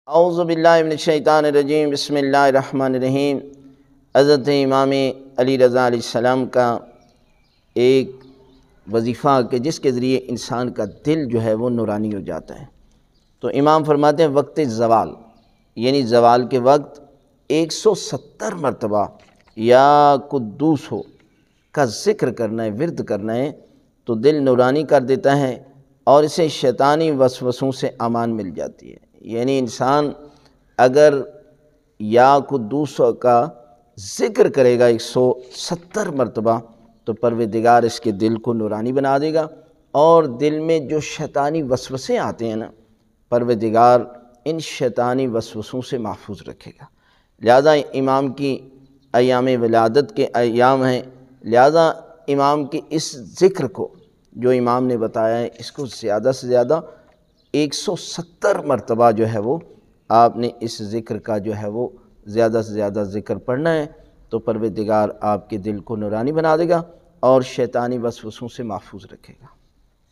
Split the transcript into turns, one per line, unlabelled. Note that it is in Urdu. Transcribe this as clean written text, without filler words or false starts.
اعوذ باللہ من الشیطان الرجیم، بسم اللہ الرحمن الرحیم۔ حضرت امام علی رضا علیہ السلام کا ایک وظیفہ کہ جس کے ذریعے انسان کا دل جو ہے وہ نورانی ہو جاتا ہے، تو امام فرماتے ہیں وقت زوال، یعنی زوال کے وقت 170 مرتبہ یا قدوس ہو کا ذکر کرنا ہے، ورد کرنا ہے، تو دل نورانی کر دیتا ہے اور اسے شیطانی وسوسوں سے امان مل جاتی ہے۔ یعنی انسان اگر یا قدوس کا ذکر کرے گا 170 مرتبہ تو پروردگار اس کے دل کو نورانی بنا دے گا، اور دل میں جو شیطانی وسوسے آتے ہیں نا، پروردگار ان شیطانی وسوسوں سے محفوظ رکھے گا۔ لہذا امام کی ایام ولادت کے ایام ہیں، لہذا امام کی اس ذکر کو جو امام نے بتایا ہے اس کو زیادہ سے زیادہ 170 مرتبہ جو ہے وہ آپ نے اس ذکر کا جو ہے وہ زیادہ سے زیادہ ذکر پڑھنا ہے، تو پروردگار آپ کے دل کو نورانی بنا دے گا اور شیطانی وسوسوں سے محفوظ رکھے گا۔